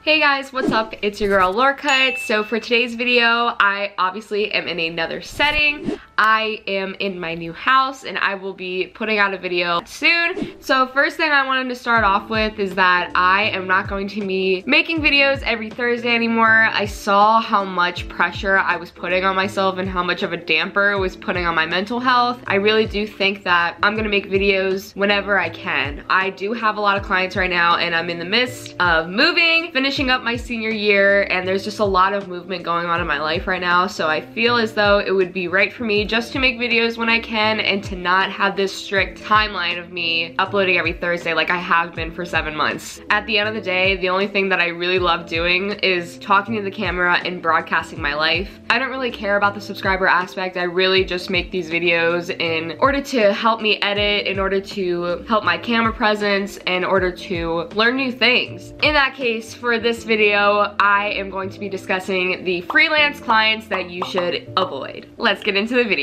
Hey guys, what's up? It's your girl Laur. So for today's video, I obviously am in another setting. I am in my new house and I will be putting out a video soon. So first thing I wanted to start off with is that I am not going to be making videos every Thursday anymore. I saw how much pressure I was putting on myself and how much of a damper it was putting on my mental health. I really do think that I'm gonna make videos whenever I can. I do have a lot of clients right now and I'm in the midst of moving, finishing up my senior year, and there's just a lot of movement going on in my life right now. So I feel as though it would be right for me just to make videos when I can and to not have this strict timeline of me uploading every Thursday like I have been for 7 months. At the end of the day, the only thing that I really love doing is talking to the camera and broadcasting my life. I don't really care about the subscriber aspect. I really just make these videos in order to help me edit, in order to help my camera presence, in order to learn new things. In that case, for this video, I am going to be discussing the freelance clients that you should avoid. Let's get into the video.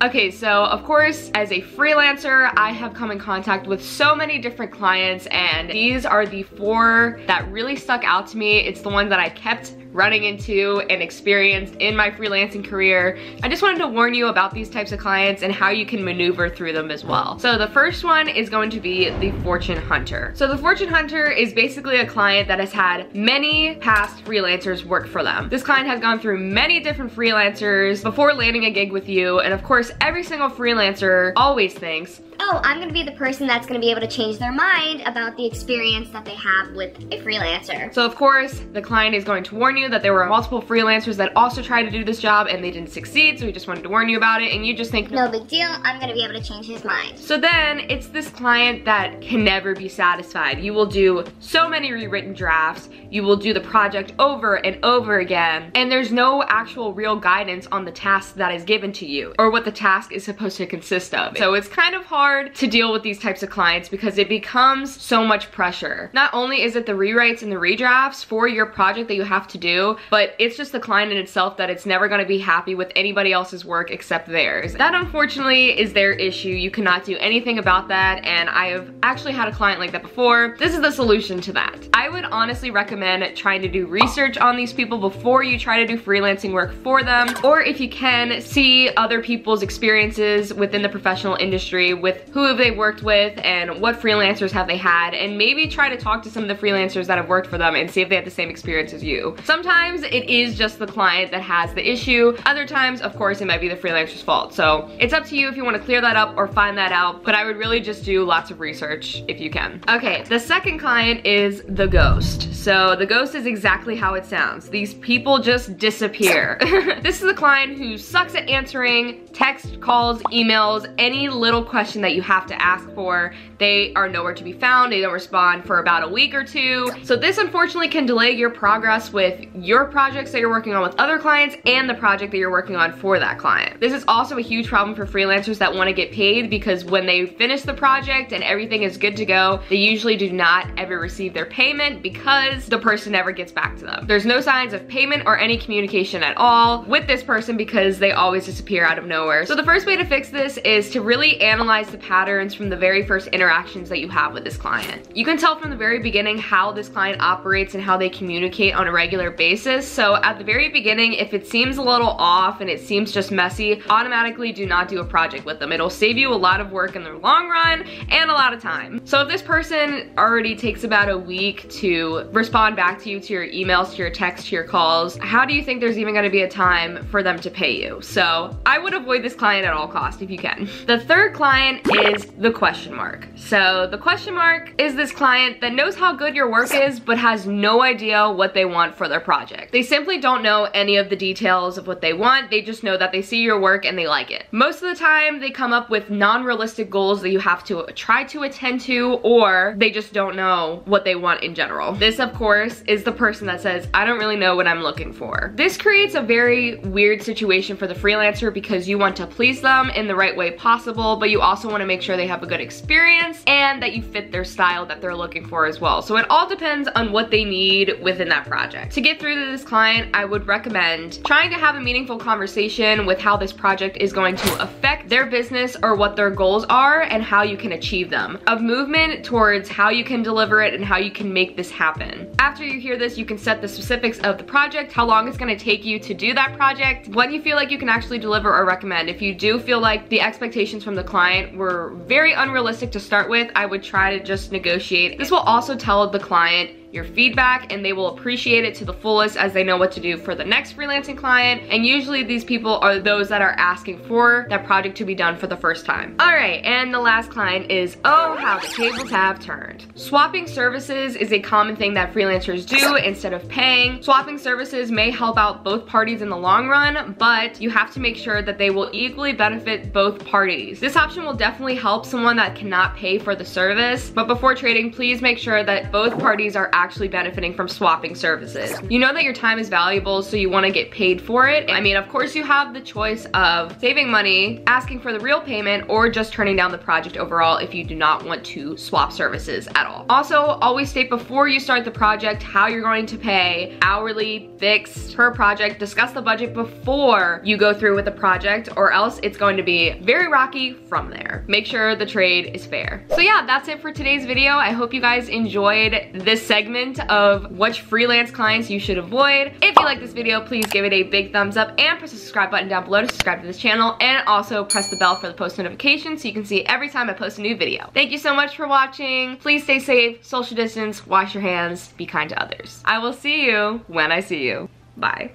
Okay, so of course, as a freelancer, I have come in contact with so many different clients, and these are the 4 that really stuck out to me. It's the one that I kept running into and experienced in my freelancing career. I just wanted to warn you about these types of clients and how you can maneuver through them as well. So the first one is going to be the fortune hunter. So the fortune hunter is basically a client that has had many past freelancers work for them. This client has gone through many different freelancers before landing a gig with you, and of course every single freelancer always thinks, oh, I'm gonna be the person that's gonna be able to change their mind about the experience that they have with a freelancer. So of course, the client is going to warn you that there were multiple freelancers that also tried to do this job and they didn't succeed, so we just wanted to warn you about it, and you just think, no big deal, I'm gonna be able to change his mind. So then, it's this client that can never be satisfied. You will do so many rewritten drafts, you will do the project over and over again, and there's no actual real guidance on the task that is given to you, or what the task is supposed to consist of. So it's kind of hard to deal with these types of clients because it becomes so much pressure. Not only is it the rewrites and the redrafts for your project that you have to do, but it's just the client in itself that it's never gonna be happy with anybody else's work except theirs. That unfortunately is their issue. You cannot do anything about that, and I have actually had a client like that before. This is the solution to that. I would honestly recommend trying to do research on these people before you try to do freelancing work for them, or if you can, see other people's experiences within the professional industry with who have they worked with and what freelancers have they had, and maybe try to talk to some of the freelancers that have worked for them and see if they have the same experience as you. Sometimes it is just the client that has the issue. Other times, of course, it might be the freelancer's fault. So it's up to you if you want to clear that up or find that out, but I would really just do lots of research if you can. Okay, the second client is the ghost. So the ghost is exactly how it sounds. These people just disappear. This is a client who sucks at answering text, calls, emails, any little question that you have to ask for. They are nowhere to be found. They don't respond for about a week or 2. So this unfortunately can delay your progress with your projects that you're working on with other clients and the project that you're working on for that client. This is also a huge problem for freelancers that want to get paid, because when they finish the project and everything is good to go, they usually do not ever receive their payment because the person never gets back to them. There's no signs of payment or any communication at all with this person because they always disappear out of nowhere. So the first way to fix this is to really analyze the patterns from the very first interactions that you have with this client. You can tell from the very beginning how this client operates and how they communicate on a regular basis. So at the very beginning, if it seems a little off and it seems just messy, automatically do not do a project with them. It'll save you a lot of work in the long run and a lot of time. So if this person already takes about a week to respond back to you, to your emails, to your texts, to your calls, how do you think there's even gonna be a time for them to pay you? So I would avoid this client at all costs if you can. The third client is the question mark. So the question mark is this client that knows how good your work is but has no idea what they want for their project. They simply don't know any of the details of what they want. They just know that they see your work and they like it. Most of the time they come up with non-realistic goals that you have to try to attend to, or they just don't know what they want in general. This of course is the person that says, I don't really know what I'm looking for. This creates a very weird situation for the freelancer because you want to please them in the right way possible, but you also want to make sure they have a good experience and that you fit their style that they're looking for as well. So it all depends on what they need within that project. To give get through to this client, I would recommend trying to have a meaningful conversation with how this project is going to affect their business or what their goals are and how you can achieve them. Of movement towards how you can deliver it and how you can make this happen. After you hear this, you can set the specifics of the project, how long it's gonna take you to do that project, what you feel like you can actually deliver or recommend. If you do feel like the expectations from the client were very unrealistic to start with, I would try to just negotiate. This will also tell the client your feedback, and they will appreciate it to the fullest as they know what to do for the next freelancing client. And usually these people are those that are asking for that project to be done for the first time. All right, and the last client is, oh, how the tables have turned. Swapping services is a common thing that freelancers do instead of paying. Swapping services may help out both parties in the long run, but you have to make sure that they will equally benefit both parties. This option will definitely help someone that cannot pay for the service, but before trading, please make sure that both parties are actually benefiting from swapping services. You know that your time is valuable, so you want to get paid for it. I mean, of course you have the choice of saving money, asking for the real payment, or just turning down the project overall if you do not want to swap services at all. Also, always state before you start the project how you're going to pay, hourly, fixed, per project. Discuss the budget before you go through with the project, or else it's going to be very rocky from there. Make sure the trade is fair. So yeah, that's it for today's video. I hope you guys enjoyed this segment of which freelance clients you should avoid. If you like this video, please give it a big thumbs up and press the subscribe button down below to subscribe to this channel, and also press the bell for the post notifications so you can see every time I post a new video. Thank you so much for watching. Please stay safe, social distance, wash your hands, be kind to others. I will see you when I see you. Bye.